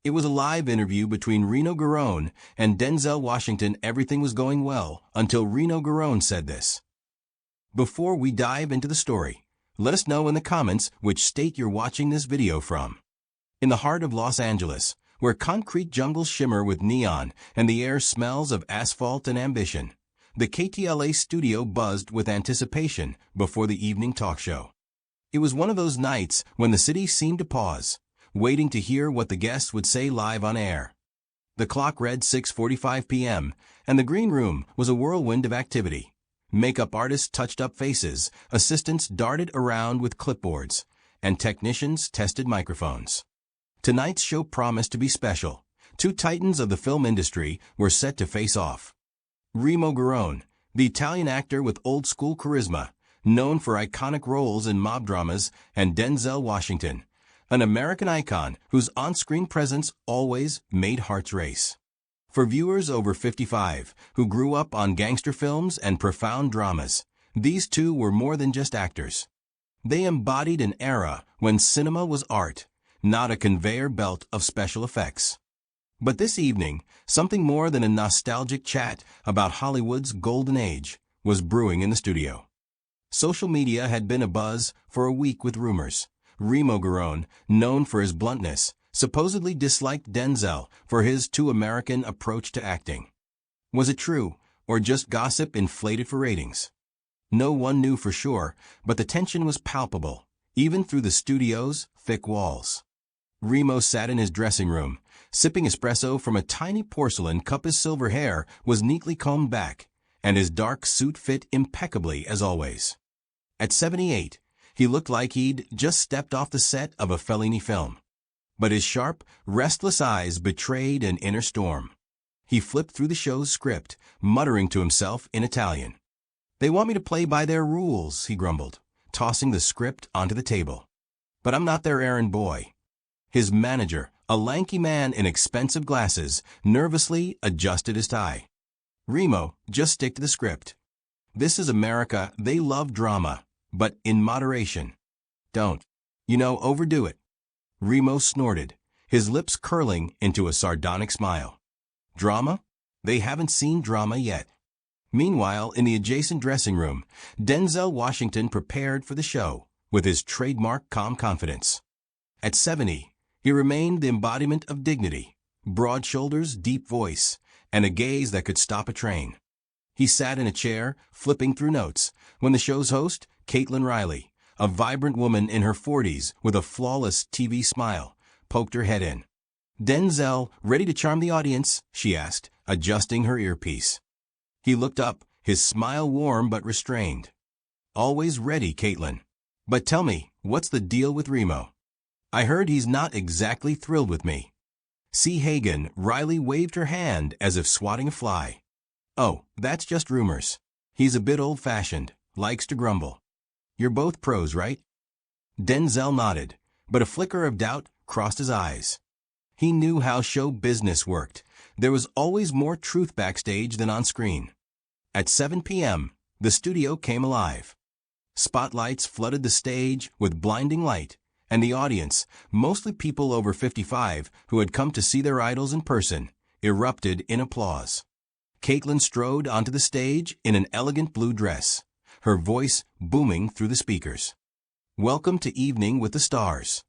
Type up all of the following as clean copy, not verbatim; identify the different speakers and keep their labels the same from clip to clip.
Speaker 1: It was a live interview between Reno Garone and Denzel Washington. Everything was going well until Reno Garone said this. Before we dive into the story, let us know in the comments which state you're watching this video from. In the heart of Los Angeles, where concrete jungles shimmer with neon and the air smells of asphalt and ambition, the KTLA studio buzzed with anticipation before the evening talk show. It was one of those nights when the city seemed to pause, waiting to hear what the guests would say live on air. The clock read 6:45 p.m., and the green room was a whirlwind of activity. Makeup artists touched up faces, assistants darted around with clipboards, and technicians tested microphones. Tonight's show promised to be special. Two titans of the film industry were set to face off. Remo Garone, the Italian actor with old-school charisma, known for iconic roles in mob dramas, and Denzel Washington, an American icon whose on-screen presence always made hearts race. For viewers over 55 who grew up on gangster films and profound dramas, these two were more than just actors. They embodied an era when cinema was art, not a conveyor belt of special effects. But this evening, something more than a nostalgic chat about Hollywood's golden age was brewing in the studio. Social media had been abuzz for a week with rumors. Remo Garone, known for his bluntness, supposedly disliked Denzel for his too American approach to acting. Was it true, or just gossip inflated for ratings? No one knew for sure, but the tension was palpable, even through the studio's thick walls. Remo sat in his dressing room, sipping espresso from a tiny porcelain cup. His silver hair was neatly combed back, and his dark suit fit impeccably as always. At 78, he looked like he'd just stepped off the set of a Fellini film. But his sharp, restless eyes betrayed an inner storm. He flipped through the show's script, muttering to himself in Italian. "They want me to play by their rules," he grumbled, tossing the script onto the table. "But I'm not their errand boy." His manager, a lanky man in expensive glasses, nervously adjusted his tie. "Remo, just stick to the script. This is America. They love drama, but in moderation. Don't, overdo it." Remo snorted, his lips curling into a sardonic smile. Drama? They haven't seen drama yet. Meanwhile, in the adjacent dressing room, Denzel Washington prepared for the show with his trademark calm confidence. At 70, he remained the embodiment of dignity, broad shoulders, deep voice, and a gaze that could stop a train. He sat in a chair, flipping through notes, when the show's host, Caitlin Riley, a vibrant woman in her 40s with a flawless TV smile, poked her head in. "Denzel, ready to charm the audience?" she asked, adjusting her earpiece. He looked up, his smile warm but restrained. "Always ready, Caitlin. But tell me, what's the deal with Remo? I heard he's not exactly thrilled with me." "C. Hagen," Riley waved her hand as if swatting a fly. "Oh, that's just rumors. He's a bit old-fashioned, likes to grumble. You're both pros, right?" Denzel nodded, but a flicker of doubt crossed his eyes. He knew how show business worked. There was always more truth backstage than on screen. At 7 p.m., the studio came alive. Spotlights flooded the stage with blinding light, and the audience, mostly people over 55 who had come to see their idols in person, erupted in applause. Caitlin strode onto the stage in an elegant blue dress, her voice booming through the speakers. "Welcome to Evening with the Stars.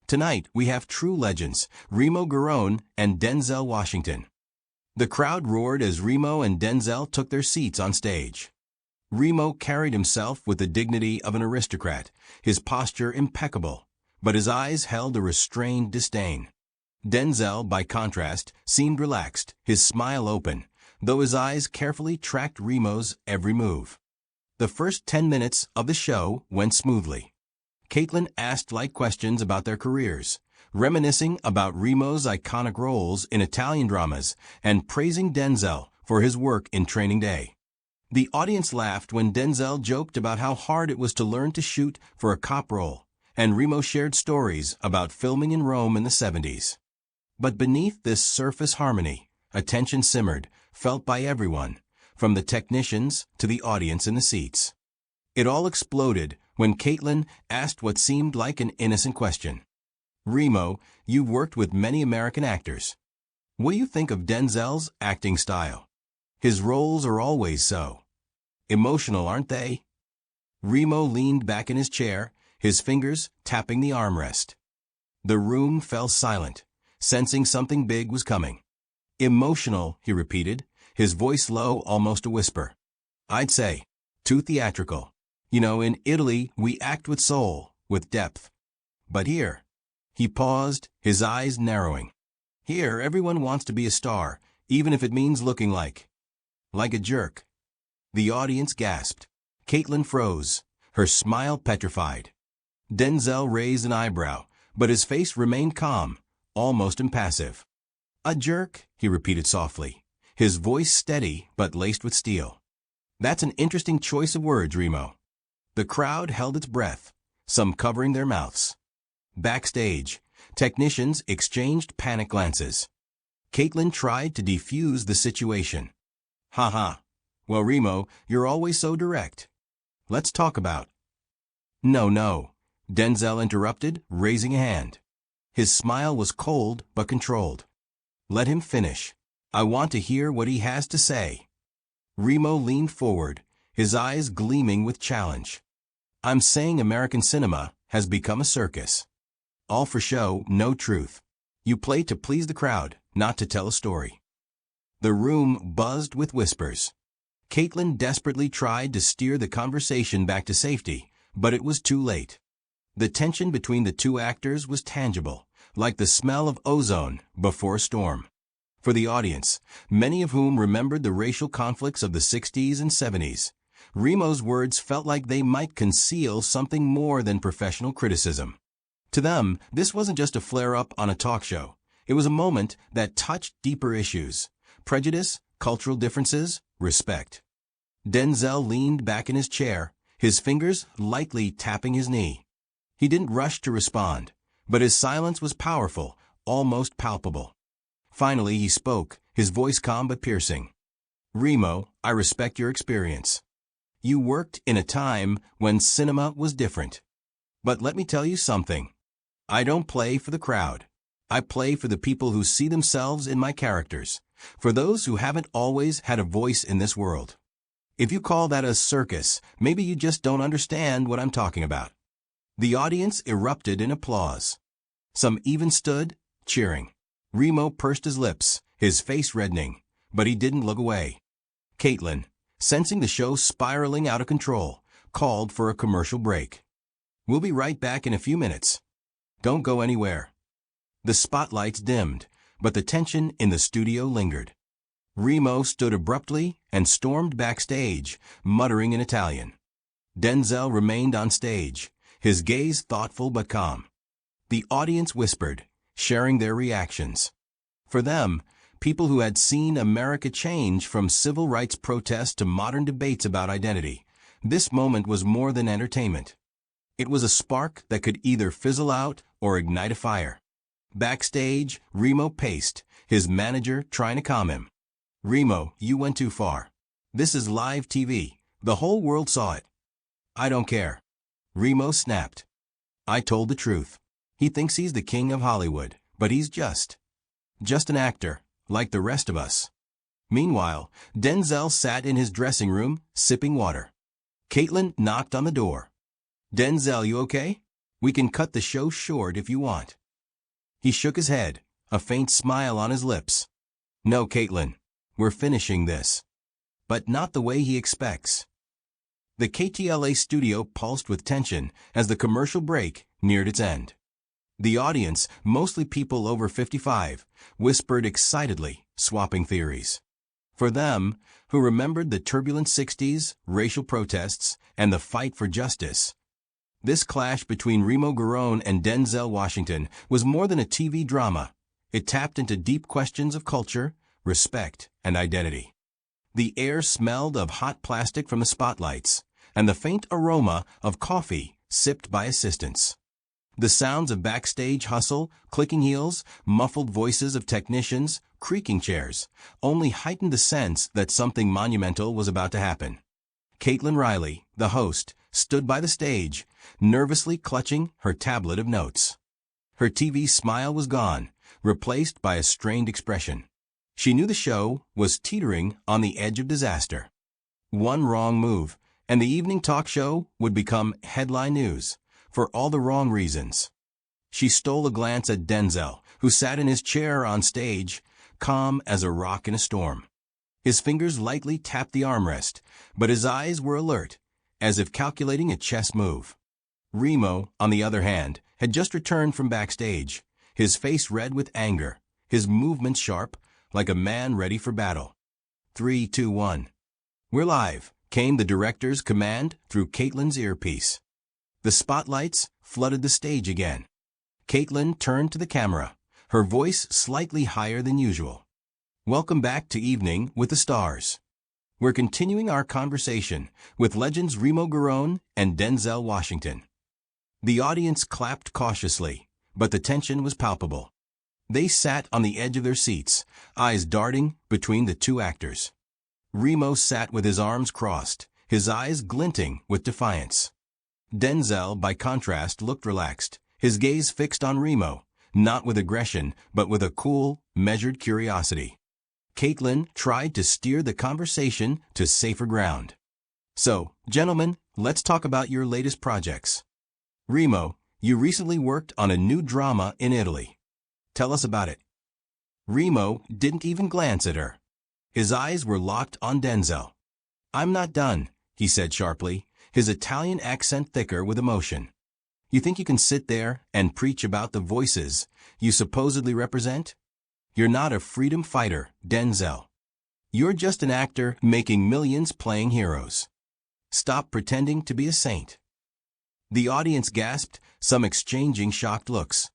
Speaker 1: Tonight we have true legends, Remo Garone and Denzel Washington." The crowd roared as Remo and Denzel took their seats on stage. Remo carried himself with the dignity of an aristocrat, his posture impeccable, but his eyes held a restrained disdain. Denzel, by contrast, seemed relaxed, his smile open, though his eyes carefully tracked Remo's every move. The first 10 minutes of the show went smoothly. Caitlin asked light questions about their careers, reminiscing about Remo's iconic roles in Italian dramas and praising Denzel for his work in Training Day. The audience laughed when Denzel joked about how hard it was to learn to shoot for a cop role, and Remo shared stories about filming in Rome in the 70s. But beneath this surface harmony, a tension simmered, felt by everyone, from the technicians to the audience in the seats. It all exploded when Caitlin asked what seemed like an innocent question. Remo, you've worked with many American actors. What do you think of Denzel's acting style? His roles are always so emotional, aren't they? Remo leaned back in his chair, his fingers tapping the armrest. The room fell silent, sensing something big was coming. Emotional, he repeated, his voice low, almost a whisper. I'd say, too theatrical. You know, in Italy, we act with soul, with depth. But here, he paused, his eyes narrowing. Here, everyone wants to be a star, even if it means looking like a jerk. The audience gasped. Caitlin froze, her smile petrified. Denzel raised an eyebrow, but his face remained calm, almost impassive. A jerk, he repeated softly, his voice steady but laced with steel. That's an interesting choice of words, Remo. The crowd held its breath, some covering their mouths. Backstage, technicians exchanged panic glances. Caitlin tried to defuse the situation. Ha ha. Well, Remo, you're always so direct. Let's talk about. No, Denzel interrupted, raising a hand. His smile was cold but controlled. Let him finish. I want to hear what he has to say. Remo leaned forward, his eyes gleaming with challenge. I'm saying American cinema has become a circus. All for show, no truth. You play to please the crowd, not to tell a story. The room buzzed with whispers. Caitlin desperately tried to steer the conversation back to safety, but it was too late. The tension between the two actors was tangible, like the smell of ozone before a storm. For the audience, many of whom remembered the racial conflicts of the 60s and 70s, Remo's words felt like they might conceal something more than professional criticism. To them, this wasn't just a flare-up on a talk show. It was a moment that touched deeper issues: prejudice, cultural differences, respect. Denzel leaned back in his chair, his fingers lightly tapping his knee. He didn't rush to respond, but his silence was powerful, almost palpable. Finally he spoke, his voice calm but piercing. Remo, I respect your experience. You worked in a time when cinema was different. But let me tell you something. I don't play for the crowd. I play for the people who see themselves in my characters, for those who haven't always had a voice in this world. If you call that a circus, maybe you just don't understand what I'm talking about. The audience erupted in applause. Some even stood, cheering. Remo pursed his lips, his face reddening, but he didn't look away. Caitlin, sensing the show spiraling out of control, called for a commercial break. We'll be right back in a few minutes. Don't go anywhere. The spotlights dimmed, but the tension in the studio lingered. Remo stood abruptly and stormed backstage, muttering in Italian. Denzel remained on stage, his gaze thoughtful but calm. The audience whispered, sharing their reactions. For them, people who had seen America change from civil rights protests to modern debates about identity, this moment was more than entertainment. It was a spark that could either fizzle out or ignite a fire. Backstage, Remo paced, his manager trying to calm him. Remo, you went too far. This is live TV. The whole world saw it. I don't care. Remo snapped. I told the truth. He thinks he's the king of Hollywood, but he's just an actor, like the rest of us. Meanwhile, Denzel sat in his dressing room, sipping water. Caitlin knocked on the door. Denzel, you okay? We can cut the show short if you want. He shook his head, a faint smile on his lips. No, Caitlin. We're finishing this. But not the way he expects. The KTLA studio pulsed with tension as the commercial break neared its end. The audience, mostly people over 55, whispered excitedly, swapping theories. For them, who remembered the turbulent 60s, racial protests, and the fight for justice, this clash between Remo Guarone and Denzel Washington was more than a TV drama. It tapped into deep questions of culture, respect, and identity. The air smelled of hot plastic from the spotlights, and the faint aroma of coffee sipped by assistants. The sounds of backstage hustle, clicking heels, muffled voices of technicians, creaking chairs, only heightened the sense that something monumental was about to happen. Caitlin Riley, the host, stood by the stage, nervously clutching her tablet of notes. Her TV smile was gone, replaced by a strained expression. She knew the show was teetering on the edge of disaster. One wrong move, and the evening talk show would become headline news, for all the wrong reasons. She stole a glance at Denzel, who sat in his chair on stage, calm as a rock in a storm. His fingers lightly tapped the armrest, but his eyes were alert, as if calculating a chess move. Remo, on the other hand, had just returned from backstage, his face red with anger, his movements sharp, like a man ready for battle. 3, 2, 1. "We're live," came the director's command through Caitlin's earpiece. The spotlights flooded the stage again. Caitlin turned to the camera, her voice slightly higher than usual. "Welcome back to Evening with the Stars. We're continuing our conversation with legends Remo and Denzel Washington." The audience clapped cautiously, but the tension was palpable. They sat on the edge of their seats, eyes darting between the two actors. Remo sat with his arms crossed, his eyes glinting with defiance. Denzel, by contrast, looked relaxed, his gaze fixed on Remo, not with aggression, but with a cool, measured curiosity. Caitlin tried to steer the conversation to safer ground. "So, gentlemen, let's talk about your latest projects. Remo, you recently worked on a new drama in Italy. Tell us about it." Remo didn't even glance at her. His eyes were locked on Denzel. "I'm not done," he said sharply, his Italian accent thicker with emotion. "You think you can sit there and preach about the voices you supposedly represent? You're not a freedom fighter, Denzel. You're just an actor making millions playing heroes. Stop pretending to be a saint." The audience gasped, some exchanging shocked looks.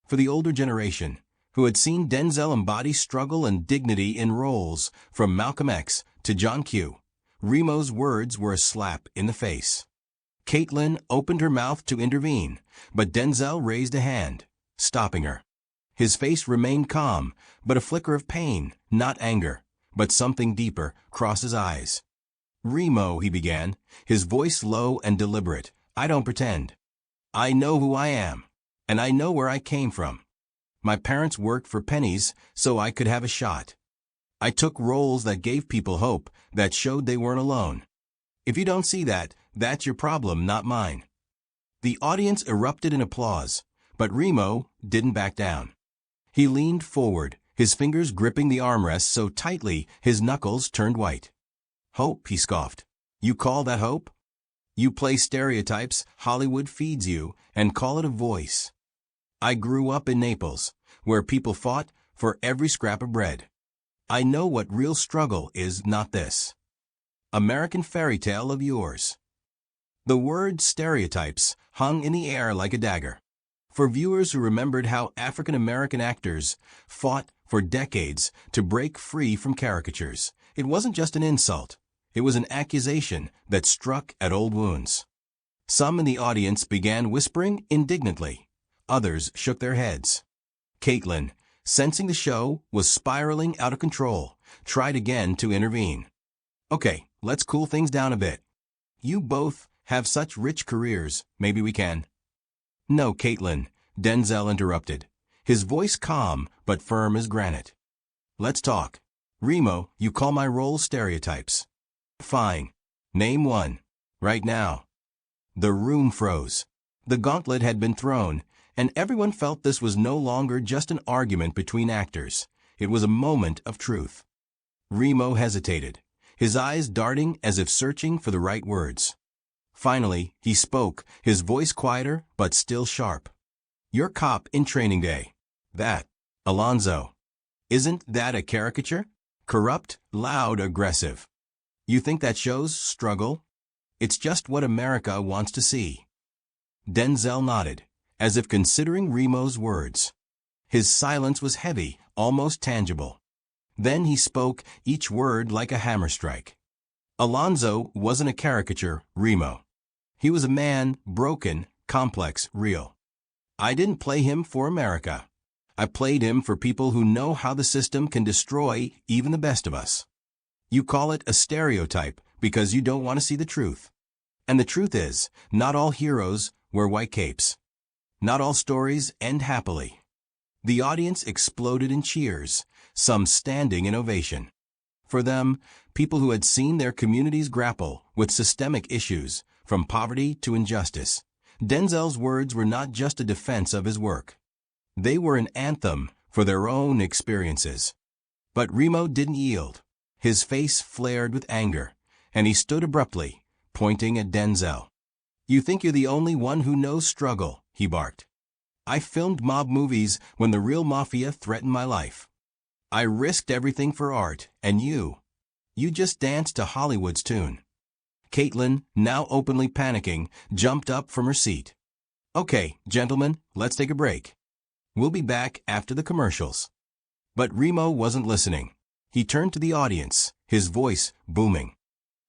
Speaker 1: For the older generation, who had seen Denzel embody struggle and dignity in roles from Malcolm X to John Q, Remo's words were a slap in the face. Caitlin opened her mouth to intervene, but Denzel raised a hand, stopping her. His face remained calm, but a flicker of pain, not anger, but something deeper, crossed his eyes. "Remo," he began, his voice low and deliberate, "I don't pretend. I know who I am, and I know where I came from. My parents worked for pennies so I could have a shot. I took roles that gave people hope, that showed they weren't alone. If you don't see that, that's your problem, not mine." The audience erupted in applause, but Remo didn't back down. He leaned forward, his fingers gripping the armrest so tightly his knuckles turned white. "Hope," he scoffed. "You call that hope? You play stereotypes Hollywood feeds you and call it a voice. I grew up in Naples, where people fought for every scrap of bread. I know what real struggle is, not this American fairy tale of yours." The word stereotypes hung in the air like a dagger. For viewers who remembered how African American actors fought for decades to break free from caricatures, it wasn't just an insult. It was an accusation that struck at old wounds. Some in the audience began whispering indignantly. Others shook their heads. Caitlin, sensing the show was spiraling out of control, tried again to intervene. "Okay, let's cool things down a bit. You both have such rich careers, maybe we can." "No, Caitlin," Denzel interrupted, his voice calm but firm as granite. "Let's talk. Remo, you call my roles stereotypes. Fine. Name one. Right now." The room froze. The gauntlet had been thrown, and everyone felt this was no longer just an argument between actors. It was a moment of truth. Remo hesitated, his eyes darting as if searching for the right words. Finally, he spoke, his voice quieter but still sharp. "Your cop in Training Day. That, Alonzo. Isn't that a caricature? Corrupt, loud, aggressive. You think that shows struggle? It's just what America wants to see." Denzel nodded, as if considering Remo's words. His silence was heavy, almost tangible. Then he spoke, each word like a hammer strike. "Alonzo wasn't a caricature, Remo. He was a man, broken, complex, real. I didn't play him for America. I played him for people who know how the system can destroy even the best of us. You call it a stereotype because you don't want to see the truth. And the truth is, not all heroes wear white capes. Not all stories end happily. The audience exploded in cheers, some standing in ovation. For them, people who had seen their communities grapple with systemic issues, from poverty to injustice, Denzel's words were not just a defense of his work. They were an anthem for their own experiences. But Remo didn't yield. His face flared with anger, and he stood abruptly, pointing at Denzel. "You think you're the only one who knows struggle," he barked. "I filmed mob movies when the real mafia threatened my life. I risked everything for art, and you just danced to Hollywood's tune." Caitlin, now openly panicking, jumped up from her seat. "Okay, gentlemen, let's take a break. We'll be back after the commercials." But Remo wasn't listening. He turned to the audience, his voice booming.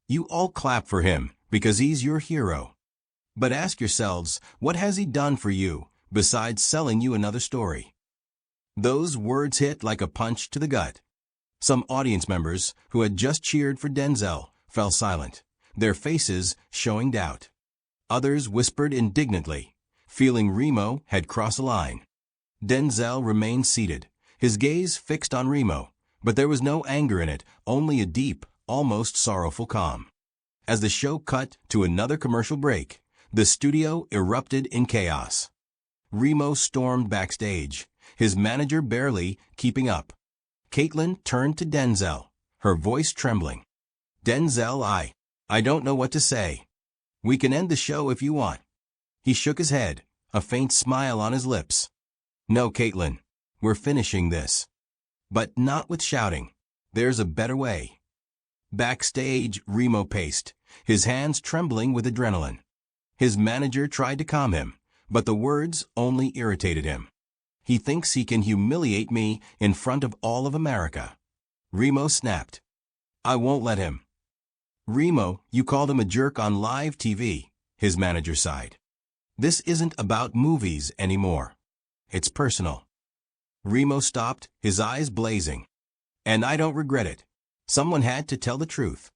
Speaker 1: "You all clap for him because he's your hero. But ask yourselves, what has he done for you besides selling you another story?" Those words hit like a punch to the gut. Some audience members, who had just cheered for Denzel, fell silent, their faces showing doubt. Others whispered indignantly, feeling Remo had crossed a line. Denzel remained seated, his gaze fixed on Remo, but there was no anger in it, only a deep, almost sorrowful calm. As the show cut to another commercial break, the studio erupted in chaos. Remo stormed backstage, his manager barely keeping up. Caitlin turned to Denzel, her voice trembling. "Denzel, I don't know what to say. We can end the show if you want." He shook his head, a faint smile on his lips. "No, Caitlin, we're finishing this. But not with shouting. There's a better way." Backstage, Remo paced, his hands trembling with adrenaline. His manager tried to calm him, but the words only irritated him. "He thinks he can humiliate me in front of all of America." Remo snapped. "I won't let him." "Remo, you called him a jerk on live TV," his manager sighed. "This isn't about movies anymore. It's personal." Remo stopped, his eyes blazing. "And I don't regret it. Someone had to tell the truth."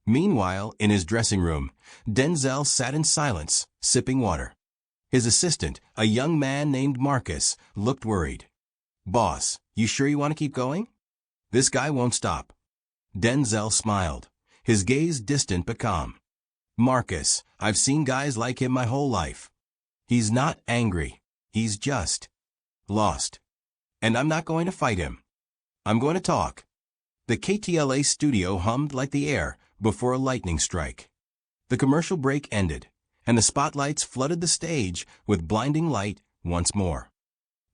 Speaker 1: Meanwhile, in his dressing room, Denzel sat in silence, sipping water. His assistant, a young man named Marcus, looked worried. "Boss, you sure you want to keep going? This guy won't stop." Denzel smiled, his gaze distant but calm. "Marcus, I've seen guys like him my whole life. He's not angry. He's just lost. And I'm not going to fight him. I'm going to talk." The KTLA studio hummed like the air before a lightning strike. The commercial break ended, and the spotlights flooded the stage with blinding light once more.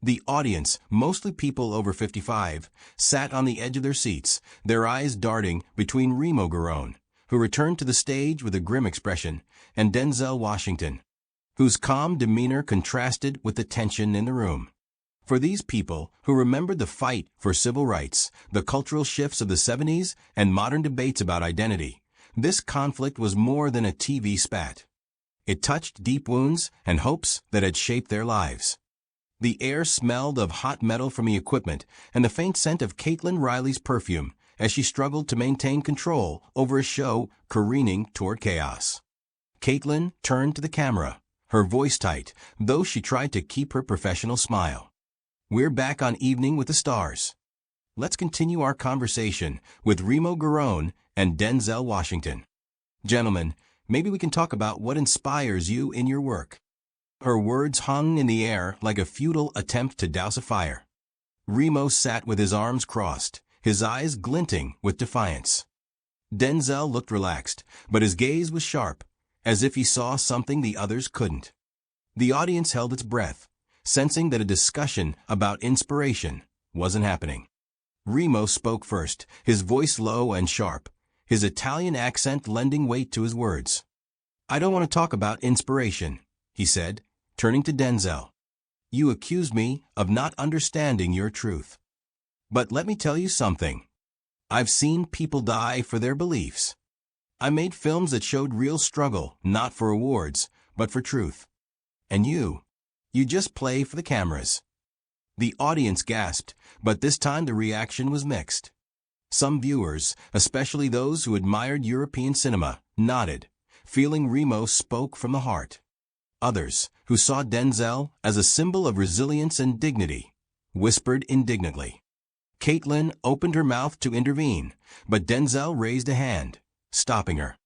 Speaker 1: The audience, mostly people over 55, sat on the edge of their seats, their eyes darting between Remo Garone, who returned to the stage with a grim expression, and Denzel Washington, whose calm demeanor contrasted with the tension in the room. For these people, who remembered the fight for civil rights, the cultural shifts of the 70s, and modern debates about identity, this conflict was more than a TV spat. It touched deep wounds and hopes that had shaped their lives. The air smelled of hot metal from the equipment and the faint scent of Caitlin Riley's perfume as she struggled to maintain control over a show careening toward chaos. Caitlin turned to the camera, her voice tight, though she tried to keep her professional smile. "We're back on Evening with the Stars. Let's continue our conversation with Remo Garone and Denzel Washington. Gentlemen, maybe we can talk about what inspires you in your work." Her words hung in the air like a futile attempt to douse a fire. Remo sat with his arms crossed, his eyes glinting with defiance. Denzel looked relaxed, but his gaze was sharp, as if he saw something the others couldn't. The audience held its breath, sensing that a discussion about inspiration wasn't happening. Remo spoke first, his voice low and sharp, his Italian accent lending weight to his words. "I don't want to talk about inspiration," he said, turning to Denzel. "You accuse me of not understanding your truth. But let me tell you something. I've seen people die for their beliefs. I made films that showed real struggle, not for awards, but for truth. And you just play for the cameras." The audience gasped, but this time the reaction was mixed. Some viewers, especially those who admired European cinema, nodded, feeling Remo spoke from the heart. others, who saw Denzel as a symbol of resilience and dignity, whispered indignantly. Caitlin opened her mouth to intervene, but Denzel raised a hand, stopping her.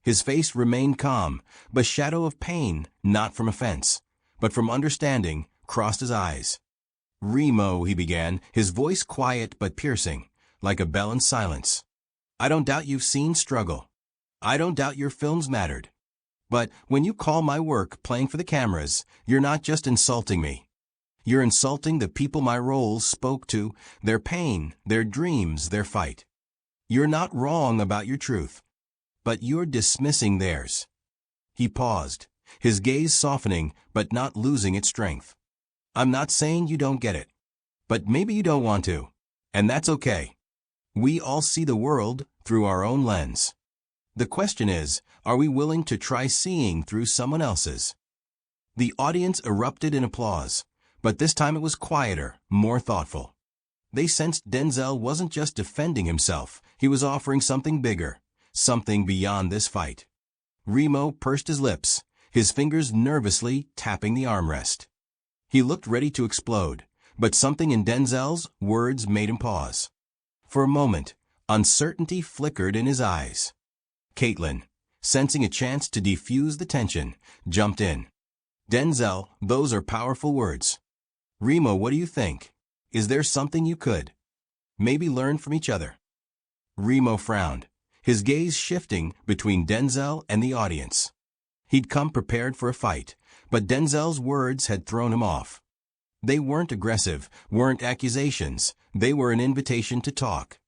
Speaker 1: His face remained calm, but a shadow of pain, not from offense, but from understanding, crossed his eyes. "Remo," he began, his voice quiet but piercing, like a bell in silence. "I don't doubt you've seen struggle. I don't doubt your films mattered. But when you call my work playing for the cameras, you're not just insulting me. You're insulting the people my roles spoke to, their pain, their dreams, their fight. You're not wrong about your truth, but you're dismissing theirs." He paused, his gaze softening but not losing its strength. "I'm not saying you don't get it, but maybe you don't want to, and that's okay. We all see the world through our own lens. The question is, are we willing to try seeing through someone else's?" The audience erupted in applause, but this time it was quieter, more thoughtful. They sensed Denzel wasn't just defending himself, he was offering something bigger, something beyond this fight. Remo pursed his lips, his fingers nervously tapping the armrest. He looked ready to explode, but something in Denzel's words made him pause. For a moment, uncertainty flickered in his eyes. Caitlin, sensing a chance to defuse the tension, jumped in. "Denzel, those are powerful words. Remo, what do you think? Is there something you could maybe learn from each other?" Remo frowned, his gaze shifting between Denzel and the audience. He'd come prepared for a fight, but Denzel's words had thrown him off. They weren't aggressive, weren't accusations, they were an invitation to talk.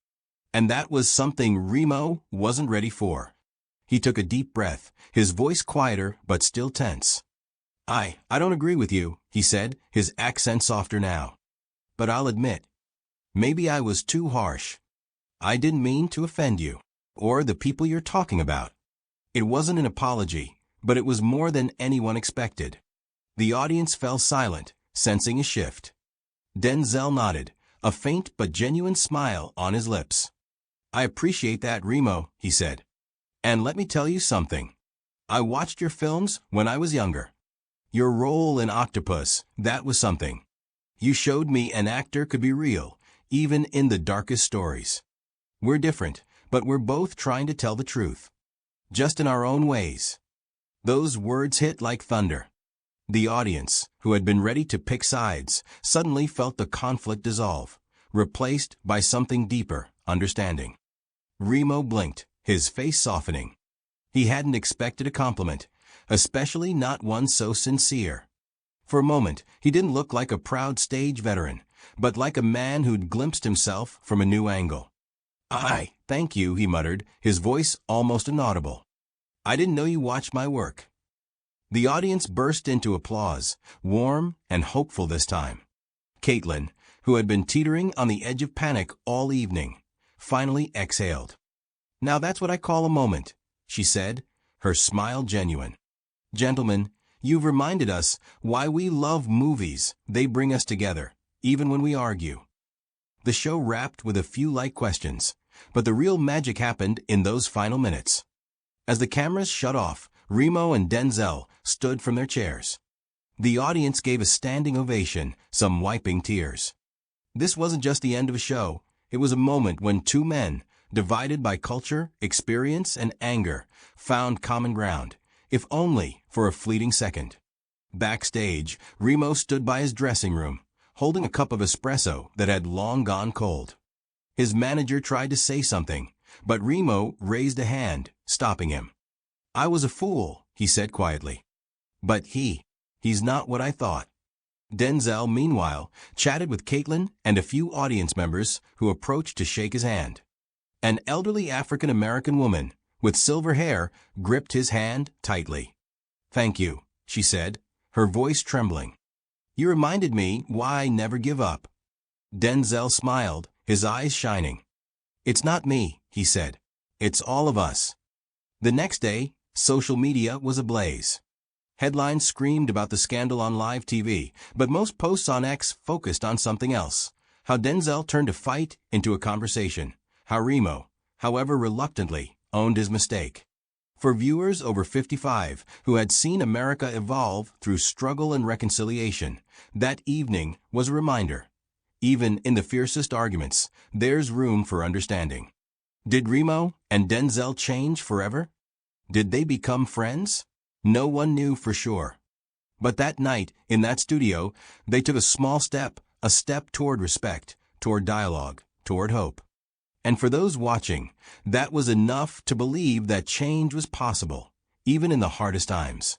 Speaker 1: And that was something Remo wasn't ready for. He took a deep breath, his voice quieter but still tense. I don't agree with you," he said, his accent softer now. "But I'll admit, maybe I was too harsh. I didn't mean to offend you, or the people you're talking about." It wasn't an apology, but it was more than anyone expected. The audience fell silent, sensing a shift. Denzel nodded, a faint but genuine smile on his lips. "I appreciate that, Remo," he said. "And let me tell you something. I watched your films when I was younger. Your role in Octopus, that was something. You showed me an actor could be real, even in the darkest stories. We're different, but we're both trying to tell the truth. Just in our own ways." Those words hit like thunder. The audience, who had been ready to pick sides, suddenly felt the conflict dissolve, replaced by something deeper, understanding. Remo blinked, his face softening. He hadn't expected a compliment, especially not one so sincere. For a moment, he didn't look like a proud stage veteran, but like a man who'd glimpsed himself from a new angle. Thank you," he muttered, his voice almost inaudible. "I didn't know you watched my work." The audience burst into applause, warm and hopeful this time. Caitlin, who had been teetering on the edge of panic all evening, finally exhaled. "Now that's what I call a moment," she said, her smile genuine. "Gentlemen, you've reminded us why we love movies. They bring us together, even when we argue." The show wrapped with a few light questions, but the real magic happened in those final minutes. As the cameras shut off, Remo and Denzel stood from their chairs. The audience gave a standing ovation, some wiping tears. This wasn't just the end of a show, it was a moment when two men, divided by culture, experience, and anger, found common ground, if only for a fleeting second. Backstage, Remo stood by his dressing room, holding a cup of espresso that had long gone cold. His manager tried to say something, but Remo raised a hand, stopping him. "I was a fool," he said quietly. "But he's not what I thought." Denzel, meanwhile, chatted with Caitlin and a few audience members who approached to shake his hand. An elderly African-American woman, with silver hair, gripped his hand tightly. "Thank you," she said, her voice trembling. "You reminded me why I never give up." Denzel smiled, his eyes shining. "It's not me," he said. "It's all of us." The next day, social media was ablaze. Headlines screamed about the scandal on live TV, but most posts on X focused on something else. How Denzel turned a fight into a conversation. How Remo, however reluctantly, owned his mistake. For viewers over 55 who had seen America evolve through struggle and reconciliation, that evening was a reminder. Even in the fiercest arguments, there's room for understanding. Did Remo and Denzel change forever? Did they become friends? No one knew for sure. But that night, in that studio, they took a small step, a step toward respect, toward dialogue, toward hope. And for those watching, that was enough to believe that change was possible, even in the hardest times.